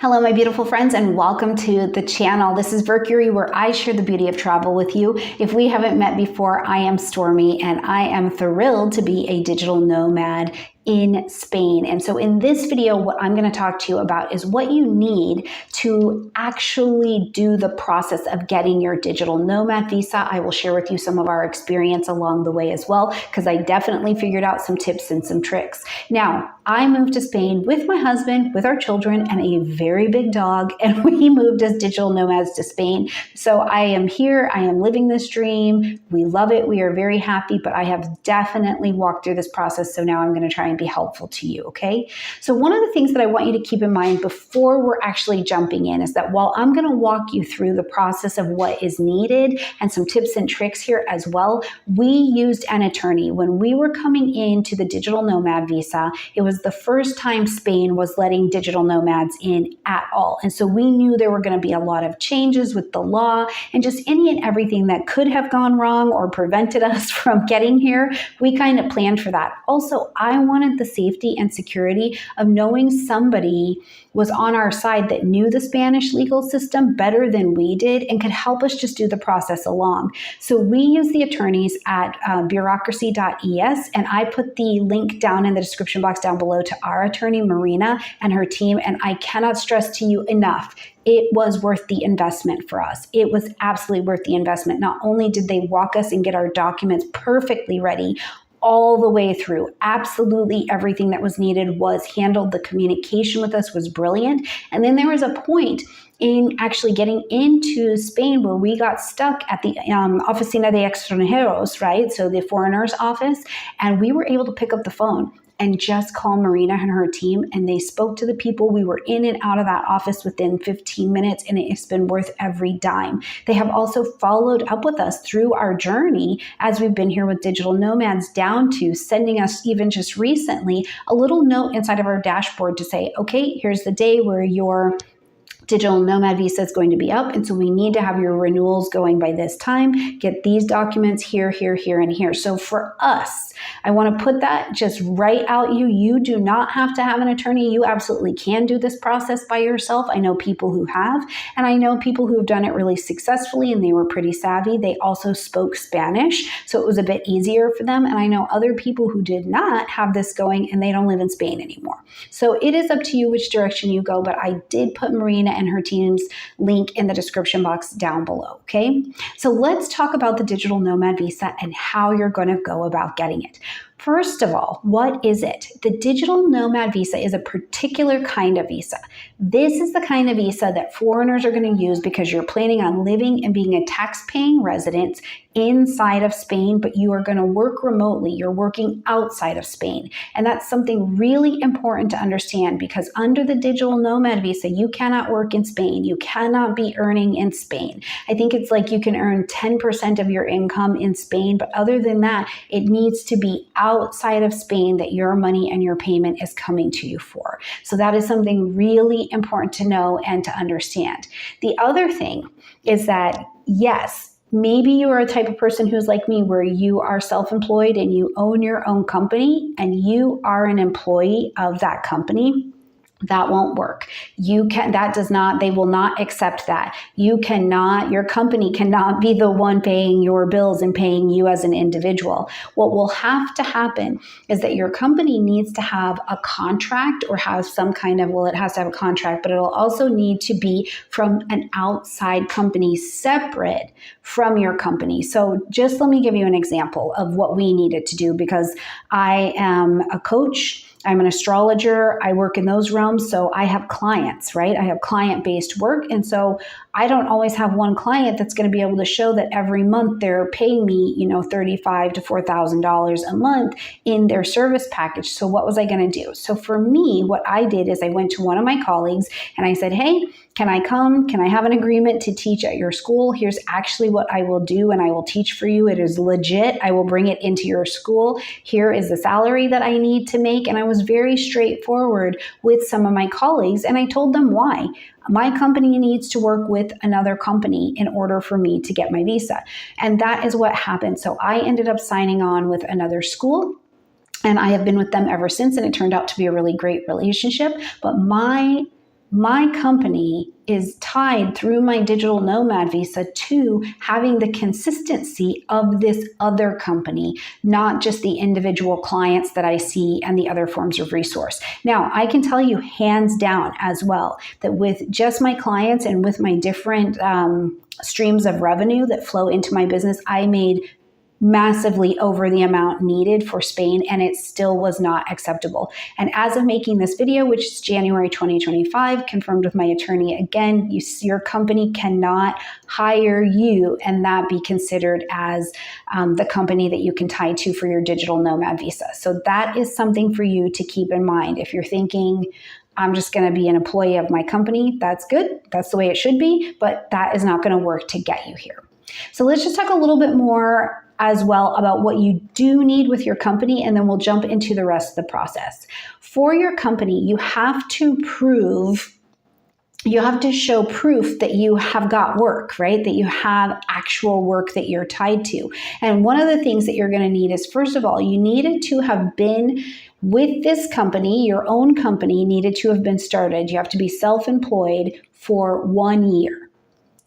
Hello, my beautiful friends, and welcome to the channel. This is Mercury, where I share the beauty of travel with you. If we haven't met before, I am Stormy, and I am thrilled to be a digital nomad in Spain. And so in this video, what I'm going to talk to you about is what you need to actually do the process of getting your digital nomad visa. I will share with you some of our experience along the way as well, because I definitely figured out some tips and some tricks. Now, I moved to Spain with my husband, with our children, and a very big dog, and we moved as digital nomads to Spain. So I am here, I am living this dream. We love it, we are very happy, but I have definitely walked through this process, so now I'm going to try and be helpful to you, okay? So one of the things that I want you to keep in mind before we're actually jumping in is that while I'm going to walk you through the process of what is needed and some tips and tricks here as well, we used an attorney. When we were coming into the digital nomad visa, it was the first time Spain was letting digital nomads in at all. And so we knew there were going to be a lot of changes with the law and just any and everything that could have gone wrong or prevented us from getting here. We kind of planned for that. Also, I wanted the safety and security of knowing somebody was on our side that knew the Spanish legal system better than we did and could help us just do the process along. So we use the attorneys at bureaucracy.es, and I put the link down in the description box down below to our attorney, Marina, and her team. And I cannot stress to you enough, it was worth the investment for us. It was absolutely worth the investment. Not only did they walk us and get our documents perfectly ready, all the way through. Absolutely everything that was needed was handled. The communication with us was brilliant. And then there was a point in actually getting into Spain where we got stuck at the Oficina de Extranjeros, right? So the foreigners office. And we were able to pick up the phone and just call Marina and her team, and they spoke to the people. We were in and out of that office within 15 minutes, and it's been worth every dime. They have also followed up with us through our journey as we've been here with digital nomads, down to sending us, even just recently, a little note inside of our dashboard to say, okay, here's the day where your digital nomad visa is going to be up, and so we need to have your renewals going by this time. Get these documents here, here, here, and here. So for us, I want to put that just right out you. You do not have to have an attorney. You absolutely can do this process by yourself. I know people who have, and I know people who have done it really successfully, and they were pretty savvy. They also spoke Spanish, so it was a bit easier for them. And I know other people who did not have this going, and they don't live in Spain anymore. So it is up to you which direction you go, but I did put Marina and her team's link in the description box down below, okay? So let's talk about the digital nomad visa and how you're going to go about getting it. First of all, what is it? The digital nomad visa is a particular kind of visa. This is the kind of visa that foreigners are going to use because you're planning on living and being a tax-paying resident inside of Spain, but you are going to work remotely. You're working outside of Spain. And that's something really important to understand, because under the digital nomad visa, you cannot work in Spain. You cannot be earning in Spain. I think it's like you can earn 10% of your income in Spain, but other than that, it needs to be outside of Spain that your money and your payment is coming to you for. So that is something really important to know and to understand. The other thing is that, yes, maybe you are a type of person who's like me, where you are self-employed and you own your own company and you are an employee of that company. That won't work. They will not accept that. Your company cannot be the one paying your bills and paying you as an individual. What will have to happen is that your company needs to have a contract, or have some kind of, it has to have a contract, but it'll also need to be from an outside company separate from your company. So just let me give you an example of what we needed to do, because I am a coach. I'm an astrologer. I work in those realms. So I have clients, right? I have client-based work. And so I don't always have one client that's going to be able to show that every month they're paying me, $3,500 to $4,000 a month in their service package. So what was I going to do? So for me, what I did is I went to one of my colleagues and I said, hey, can I come? Can I have an agreement to teach at your school? Here's actually what I will do, and I will teach for you. It is legit. I will bring it into your school. Here is the salary that I need to make. And I was very straightforward with some of my colleagues, and I told them why. My company needs to work with another company in order for me to get my visa. And that is what happened. So I ended up signing on with another school, and I have been with them ever since, and it turned out to be a really great relationship. But my my company is tied through my digital nomad visa to having the consistency of this other company, not just the individual clients that I see and the other forms of resource. Now, I can tell you hands down as well that with just my clients and with my different streams of revenue that flow into my business, I made massively over the amount needed for Spain, and it still was not acceptable. And as of making this video, which is January 2025, confirmed with my attorney, again, your company cannot hire you and that be considered as the company that you can tie to for your digital nomad visa. So that is something for you to keep in mind. If you're thinking, I'm just going to be an employee of my company, that's good. That's the way it should be, but that is not going to work to get you here. So let's just talk a little bit more as well about what you do need with your company, and then we'll jump into the rest of the process. For your company, you have to show proof that you have got work, right? That you have actual work that you're tied to. And one of the things that you're going to need is, first of all, you needed to have been with this company, your own company needed to have been started. You have to be self-employed for 1 year.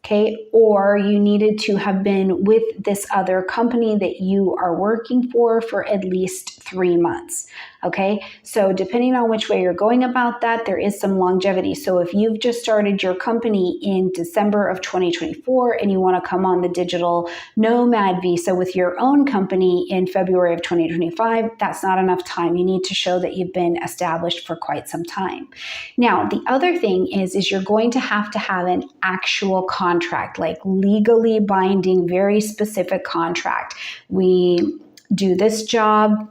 Okay, or you needed to have been with this other company that you are working for at least 3 months. Okay, so depending on which way you're going about that, there is some longevity. So if you've just started your company in December of 2024 and you want to come on the digital nomad visa with your own company in February of 2025, that's not enough time. You need to show that you've been established for quite some time. Now, the other thing is you're going to have an actual contract, like legally binding, very specific contract. We do this job.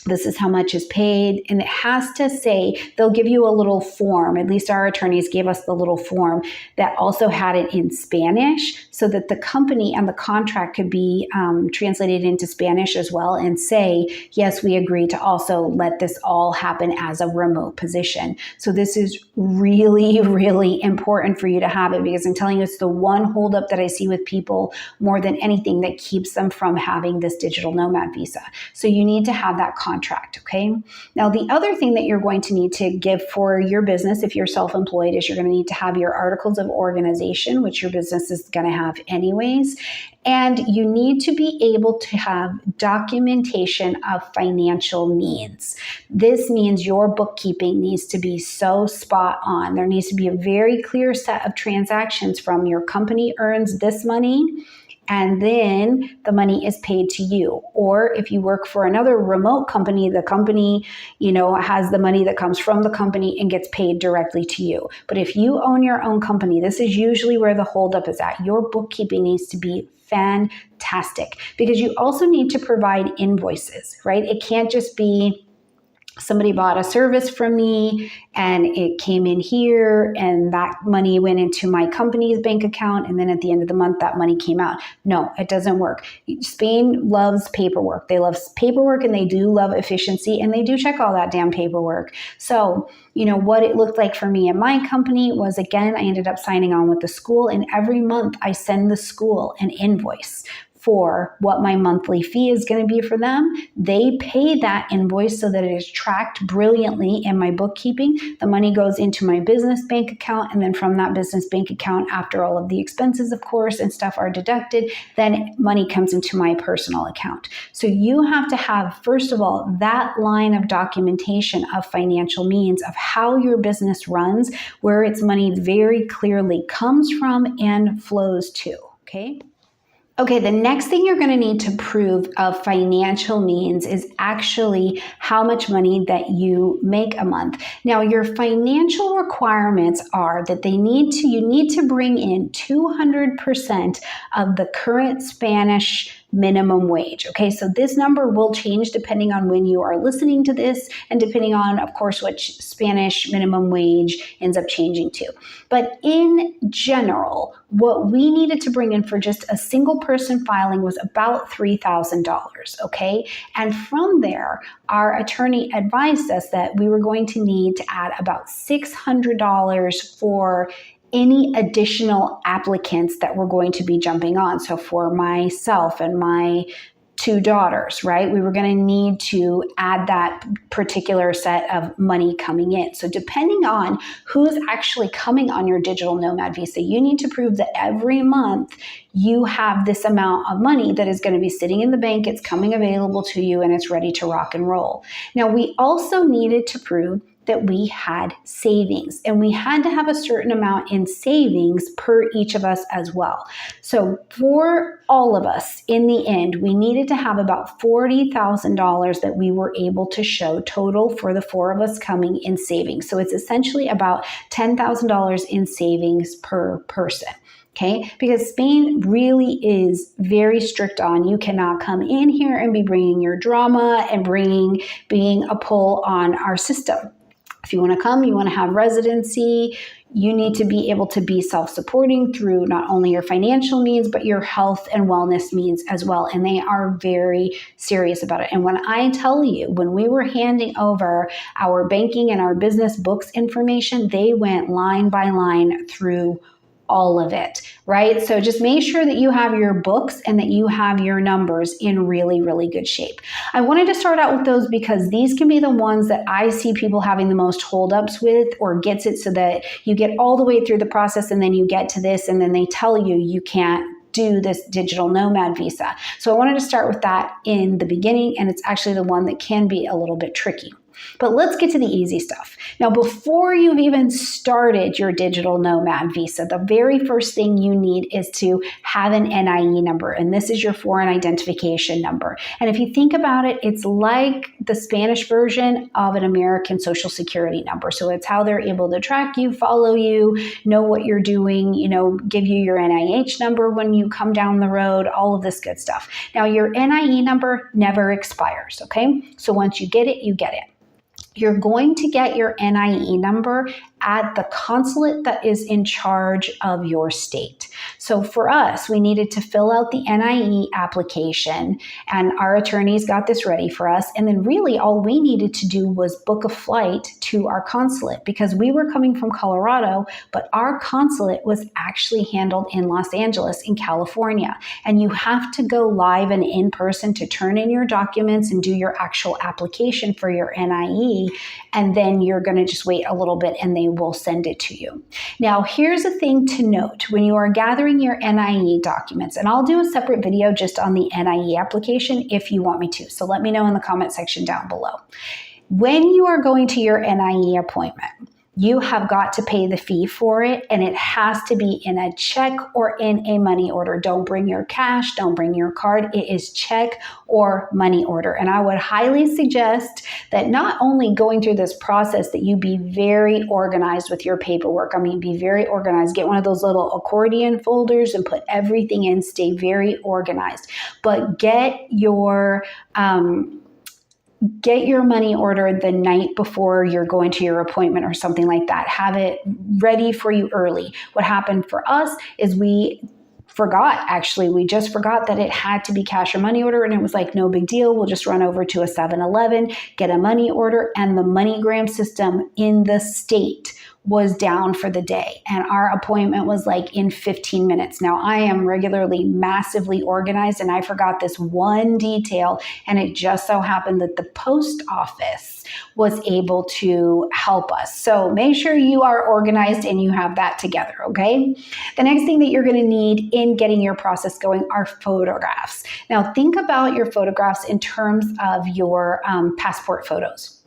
This is how much is paid. And it has to say, they'll give you a little form. At least our attorneys gave us the little form that also had it in Spanish so that the company and the contract could be translated into Spanish as well and say, yes, we agree to also let this all happen as a remote position. So this is really, really important for you to have it, because I'm telling you, it's the one holdup that I see with people more than anything that keeps them from having this digital nomad visa. So you need to have that contract, okay? Now, the other thing that you're going to need to give for your business, if you're self-employed, is you're going to need to have your articles of organization, which your business is going to have anyways. And you need to be able to have documentation of financial means. This means your bookkeeping needs to be so spot on. There needs to be a very clear set of transactions from your company earns this money, and then the money is paid to you. Or if you work for another remote company, the company, has the money that comes from the company and gets paid directly to you. But if you own your own company, this is usually where the holdup is at. Your bookkeeping needs to be fantastic, because you also need to provide invoices, right? It can't just be somebody bought a service from me and it came in here and that money went into my company's bank account, and then at the end of the month that money came out. No, it doesn't work. Spain loves paperwork. They love paperwork and they do love efficiency, and they do check all that damn paperwork. So, what it looked like for me and my company was, again, I ended up signing on with the school, and every month I send the school an invoice for what my monthly fee is going to be for them. They pay that invoice so that it is tracked brilliantly in my bookkeeping. The money goes into my business bank account, and then from that business bank account, after all of the expenses, of course, and stuff are deducted, then money comes into my personal account. So you have to have, first of all, that line of documentation of financial means of how your business runs, where its money very clearly comes from and flows to, okay? Okay, the next thing you're going to need to prove of financial means is actually how much money that you make a month. Now, your financial requirements are that you need to bring in 200% of the current Spanish minimum wage. Okay, so this number will change depending on when you are listening to this and depending on, of course, which Spanish minimum wage ends up changing to. But in general, what we needed to bring in for just a single person filing was about $3,000. Okay, and from there, our attorney advised us that we were going to need to add about $600 for any additional applicants that were going to be jumping on. So for myself and my 2 daughters, right? We were going to need to add that particular set of money coming in. So depending on who's actually coming on your digital nomad visa, you need to prove that every month you have this amount of money that is going to be sitting in the bank, it's coming available to you, and it's ready to rock and roll. Now, we also needed to prove that we had savings, and we had to have a certain amount in savings per each of us as well. So for all of us, in the end, we needed to have about $40,000 that we were able to show total for the 4 of us coming in savings. So it's essentially about $10,000 in savings per person. Okay, because Spain really is very strict on you cannot come in here and be bringing your drama and being a pull on our system. If you want to come, you want to have residency, you need to be able to be self-supporting through not only your financial needs, but your health and wellness needs as well. And they are very serious about it. And when I tell you, when we were handing over our banking and our business books information, they went line by line through all of it, right? So just make sure that you have your books and that you have your numbers in really, really good shape. I wanted to start out with those because these can be the ones that I see people having the most holdups with, or gets it so that you get all the way through the process and then you get to this and then they tell you you can't do this digital nomad visa. So I wanted to start with that in the beginning, and it's actually the one that can be a little bit tricky. But let's get to the easy stuff. Now, before you've even started your digital nomad visa, the very first thing you need is to have an NIE number, and this is your foreign identification number. And if you think about it, it's like the Spanish version of an American Social Security number. So it's how they're able to track you, follow you, know what you're doing, give you your NIH number when you come down the road, all of this good stuff. Now, your NIE number never expires, okay? So once you get it, you get it. You're going to get your NIE number at the consulate that is in charge of your state. So for us, we needed to fill out the NIE application, and our attorneys got this ready for us. And then really all we needed to do was book a flight to our consulate, because we were coming from Colorado, but our consulate was actually handled in Los Angeles in California. And you have to go live and in person to turn in your documents and do your actual application for your NIE. And then you're going to just wait a little bit and they will send it to you. Now, here's a thing to note when you are gathering your NIE documents, and I'll do a separate video just on the NIE application if you want me to. So let me know in the comment section down below. When you are going to your NIE appointment, you have got to pay the fee for it, and it has to be in a check or in a money order. Don't bring your cash, don't bring your card. It is check or money order. And I would highly suggest that not only going through this process, that you be very organized with your paperwork. I mean, be very organized. Get one of those little accordion folders and put everything in. Stay very organized. But get your money order the night before you're going to your appointment or something like that. Have it ready for you early. What happened for us is we just forgot that it had to be cash or money order, and it was like, no big deal. We'll just run over to a 7-Eleven, get a money order, and the MoneyGram system in the state was down for the day. And our appointment was like in 15 minutes. Now, I am regularly massively organized, and I forgot this one detail, and it just so happened that the post office was able to help us. So make sure you are organized and you have that together, okay? The next thing that you're going to need in getting your process going are photographs. Now, think about your photographs in terms of your passport photos.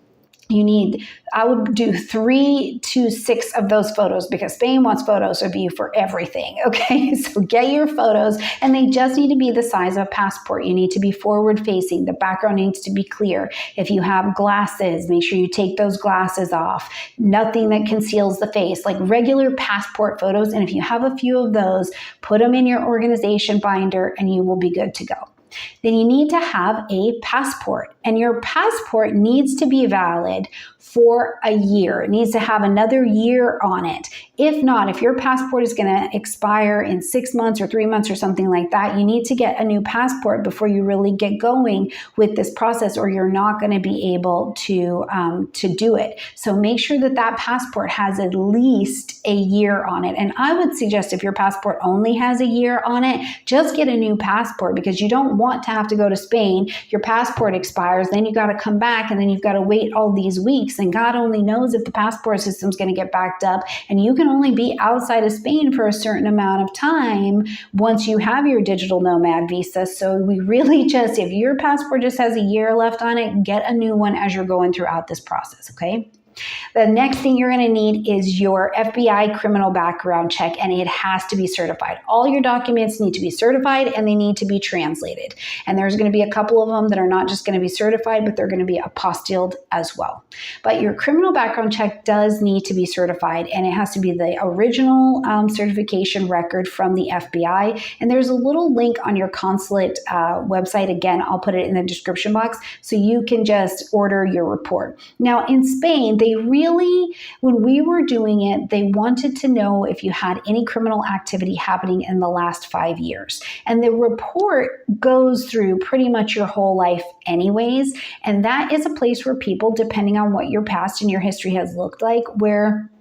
I would do 3 to 6 of those photos, because Spain wants photos of you for everything, okay? So get your photos, and they just need to be the size of a passport. You need to be forward facing. The background needs to be clear. If you have glasses, make sure you take those glasses off. Nothing that conceals the face, like regular passport photos. And if you have a few of those, put them in your organization binder and you will be good to go. Then you need to have a passport, and your passport needs to be valid for a year. It needs to have another year on it. If not, if your passport is going to expire in 6 months or 3 months or something like that, you need to get a new passport before you really get going with this process, or you're not going to be able to do it. So make sure that that passport has at least a year on it. And I would suggest if your passport only has a year on it, just get a new passport, because you don't want to have to go to Spain. Your passport expires, then you got to come back, and then you've got to wait all these weeks. And God only knows if the passport system's going to get backed up, and you can only be outside of Spain for a certain amount of time once you have your digital nomad visa. So we really just, if your passport just has a year left on it, get a new one as you're going throughout this process, okay? The next thing you're going to need is your FBI criminal background check, and it has to be certified. All your documents need to be certified, and they need to be translated. And there's going to be a couple of them that are not just going to be certified, but they're going to be apostilled as well. But your criminal background check does need to be certified, and it has to be the original certification record from the FBI. And there's a little link on your consulate website. Again, I'll put it in the description box so you can just order your report. Now, in Spain, they really, when we were doing it, they wanted to know if you had any criminal activity happening in the last 5 years. And the report goes through pretty much your whole life anyways. And that is a place where people, depending on what your past and your history has looked like, where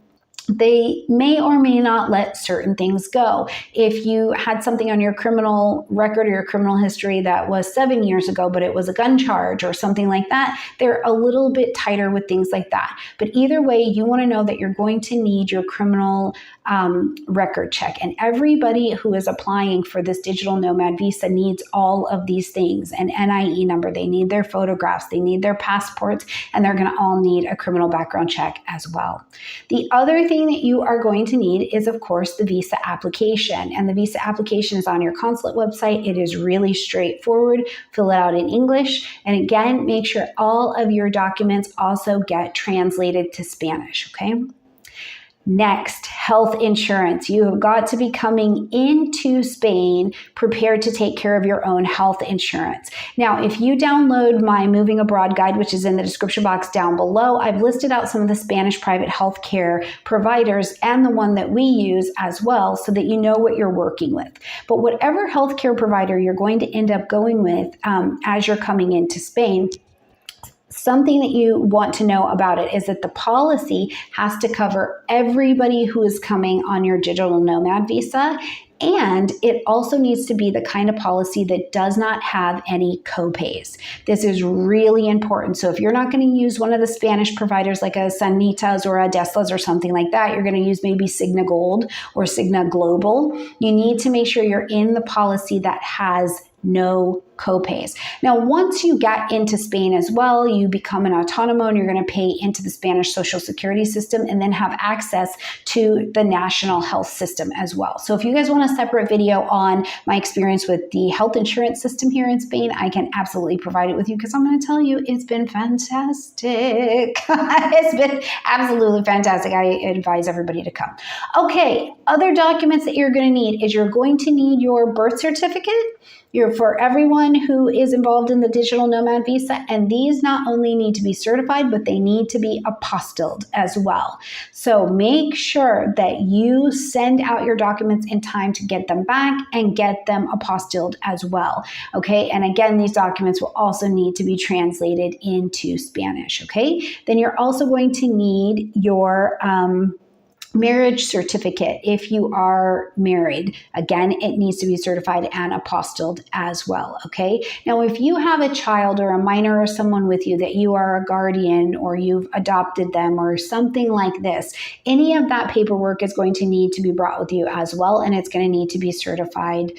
they may or may not let certain things go. If you had something on your criminal record or your criminal history that was 7 years ago, but it was a gun charge or something like that, they're a little bit tighter with things like that. But either way, you want to know that you're going to need your criminal record check. And everybody who is applying for this digital nomad visa needs all of these things: an NIE number, they need their photographs, they need their passports, and they're going to all need a criminal background check as well. The other thing that you are going to need is, of course, the visa application. And the visa application is on your consulate website. It is really straightforward. Fill it out in English. And again, make sure all of your documents also get translated to Spanish, okay? Next, health insurance. You have got to be coming into Spain prepared to take care of your own health insurance. Now, if you download my Moving Abroad guide, which is in the description box down below, I've listed out some of the Spanish private healthcare providers and the one that we use as well, so that you know what you're working with. But whatever healthcare provider you're going to end up going with as you're coming into Spain, something that you want to know about it is that the policy has to cover everybody who is coming on your digital nomad visa. And it also needs to be the kind of policy that does not have any copays. This is really important. So if you're not going to use one of the Spanish providers like a Sanitas or a Deslas or something like that, you're going to use maybe Cigna Gold or Cigna Global. You need to make sure you're in the policy that has no copays. Now, once you get into Spain as well, you become an autonomo and you're going to pay into the Spanish social security system and then have access to the national health system as well. So if you guys want a separate video on my experience with the health insurance system here in Spain, I can absolutely provide it with you, because I'm going to tell you, it's been fantastic. It's been absolutely fantastic. I advise everybody to come. Okay, other documents that you're going to need is you're going to need your birth certificate. For everyone who is involved in the digital nomad visa, and these not only need to be certified, but they need to be apostilled as well. So make sure that you send out your documents in time to get them back and get them apostilled as well. Okay, and again, these documents will also need to be translated into Spanish. Okay, then you're also going to need your marriage certificate if you are married. Again, it needs to be certified and apostilled as well, okay? Now, if you have a child or a minor or someone with you that you are a guardian or you've adopted them or something like this, any of that paperwork is going to need to be brought with you as well, and it's going to need to be certified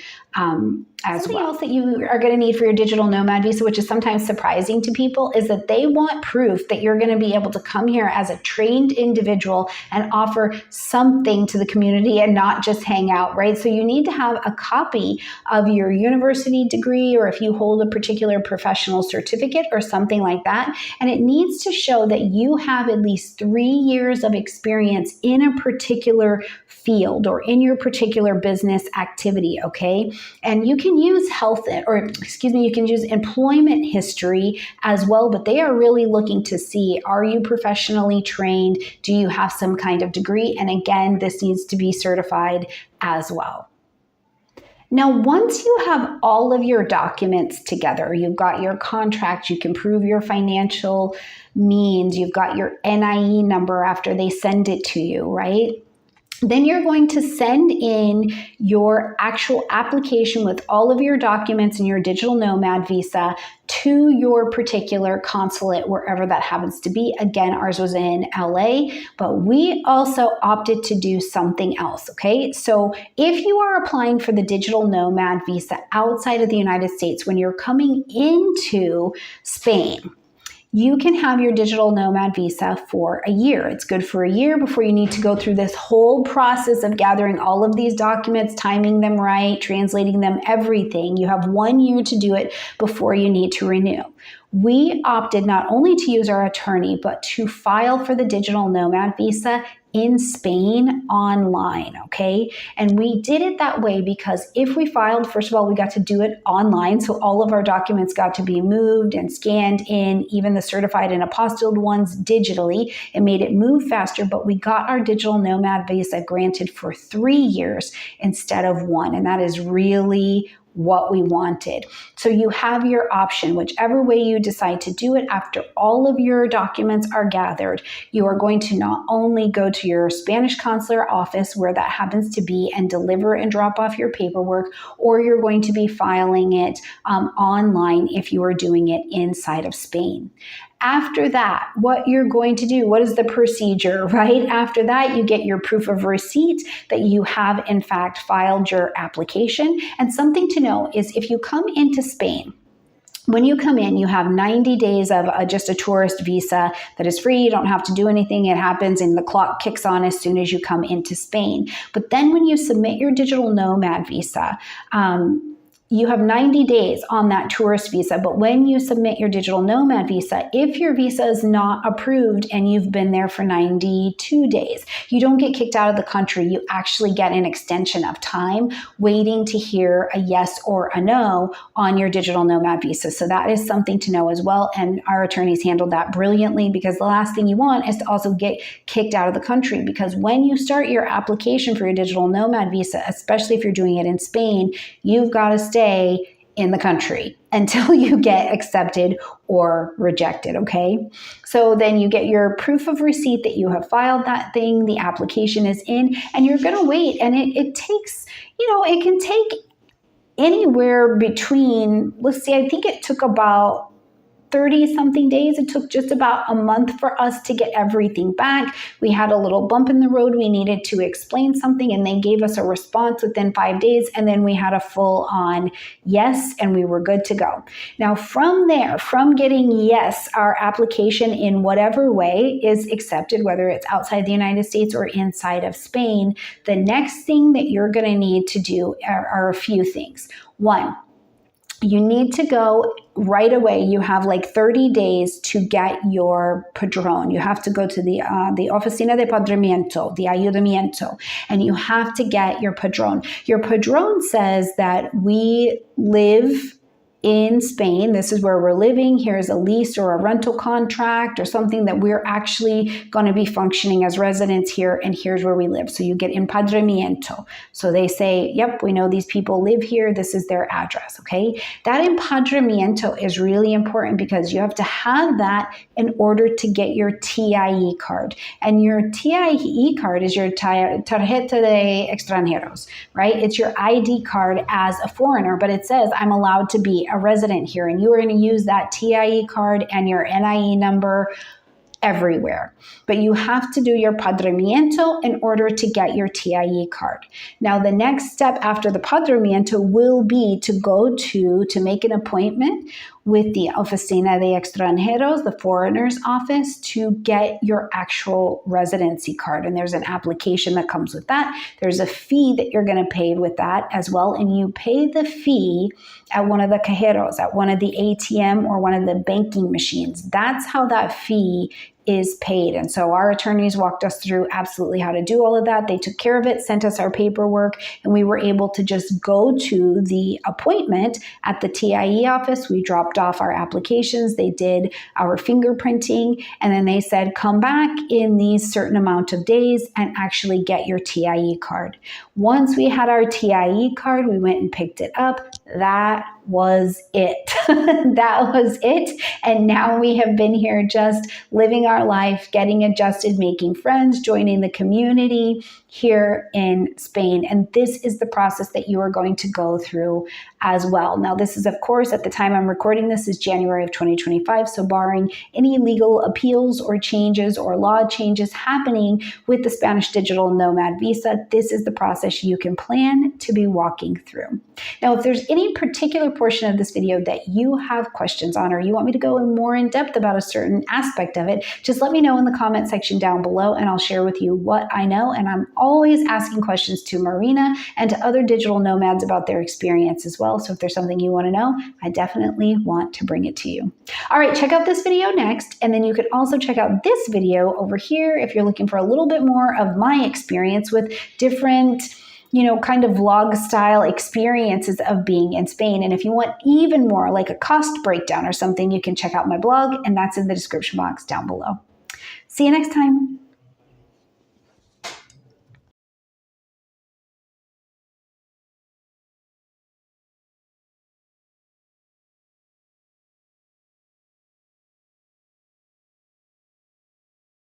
as Something else that you are going to need for your digital nomad visa, which is sometimes surprising to people, is that they want proof that you're going to be able to come here as a trained individual and offer something to the community and not just hang out, right? So you need to have a copy of your university degree, or if you hold a particular professional certificate or something like that. And it needs to show that you have at least 3 years of experience in a particular field or in your particular business activity, okay? And you can use you can use employment history as well, but they are really looking to see, are you professionally trained? Do you have some kind of degree? And again, this needs to be certified as well. Now, once you have all of your documents together, you've got your contract, you can prove your financial means, you've got your NIE number after they send it to you, right? Then you're going to send in your actual application with all of your documents and your digital nomad visa to your particular consulate, wherever that happens to be. Again, ours was in LA, but we also opted to do something else, okay? So if you are applying for the digital nomad visa outside of the United States, when you're coming into Spain, you can have your digital nomad visa for a year. It's good for a year before you need to go through this whole process of gathering all of these documents, timing them right, translating them, everything. You have 1 year to do it before you need to renew. We opted not only to use our attorney, but to file for the digital nomad visa in Spain online, okay? And we did it that way because if we filed, first of all, we got to do it online. So all of our documents got to be moved and scanned in, even the certified and apostilled ones digitally. It made it move faster, but we got our digital nomad visa granted for 3 years instead of 1. And that is really what we wanted. So you have your option, whichever way you decide to do it. After all of your documents are gathered, you are going to not only go to your Spanish consular office where that happens to be and deliver and drop off your paperwork, or you're going to be filing it online if you are doing it inside of Spain. After that, what you're going to do, what is the procedure, right? After that, you get your proof of receipt that you have, in fact, filed your application. And something to know is if you come into Spain, when you come in, you have 90 days of just a tourist visa that is free. You don't have to do anything. It happens and the clock kicks on as soon as you come into Spain. But then when you submit your digital nomad visa, you have 90 days on that tourist visa, but when you submit your digital nomad visa, if your visa is not approved and you've been there for 92 days, you don't get kicked out of the country. You actually get an extension of time waiting to hear a yes or a no on your digital nomad visa. So that is something to know as well. And our attorneys handled that brilliantly, because the last thing you want is to also get kicked out of the country, because when you start your application for your digital nomad visa, especially if you're doing it in Spain, you've got to stay in the country until you get accepted or rejected, okay? So then you get your proof of receipt that you have filed that thing, the application is in, and you're gonna wait. And it takes, it can take anywhere between, let's see, I think it took about 30 something days. It took just about a month for us to get everything back. We had a little bump in the road. We needed to explain something and they gave us a response within 5 days. And then we had a full on yes, and we were good to go. Now from there, from getting yes, our application in whatever way is accepted, whether it's outside the United States or inside of Spain, the next thing that you're going to need to do are a few things. One, you need to go right away. You have like 30 days to get your padrón. You have to go to the Oficina de Padrimiento, the Ayudamiento, and you have to get your padrón. Your padrón says that we live in Spain. This is where we're living. Here's a lease or a rental contract or something that we're actually going to be functioning as residents here, and here's where we live. So you get empadrimiento. So they say, yep, we know these people live here. This is their address, okay? That empadrimiento is really important because you have to have that in order to get your TIE card. And your TIE card is your tarjeta de extranjeros, right? It's your ID card as a foreigner, but it says I'm allowed to be a resident here, and you are going to use that TIE card and your NIE number everywhere. But you have to do your padrimiento in order to get your TIE card. Now, the next step after the padrimiento will be to go to make an appointment with the Oficina de Extranjeros, the foreigners office, to get your actual residency card. And there's an application that comes with that. There's a fee that you're going to pay with that as well. And you pay the fee at one of the cajeros, at one of the ATM or one of the banking machines. That's how that fee is paid. And so our attorneys walked us through absolutely how to do all of that. They took care of it, sent us our paperwork, and we were able to just go to the appointment at the TIE office. We dropped off our applications. They did our fingerprinting, and then they said, come back in these certain amount of days and actually get your TIE card. Once we had our TIE card, we went and picked it up. That was it. That was it. And now we have been here just living our life, getting adjusted, making friends, joining the community here in Spain. And this is the process that you are going to go through as well. Now, this is, of course, at the time I'm recording this is January of 2025. So barring any legal appeals or changes or law changes happening with the Spanish Digital Nomad Visa, this is the process you can plan to be walking through. Now, if there's any particular portion of this video that you have questions on, or you want me to go in more in depth about a certain aspect of it, just let me know in the comment section down below and I'll share with you what I know. And I'm always asking questions to Marina and to other digital nomads about their experience as well. So if there's something you want to know, I definitely want to bring it to you. All right, check out this video next. And then you could also check out this video over here if you're looking for a little bit more of my experience with different kind of vlog style experiences of being in Spain. And if you want even more, like a cost breakdown or something, you can check out my blog, and that's in the description box down below. See you next time.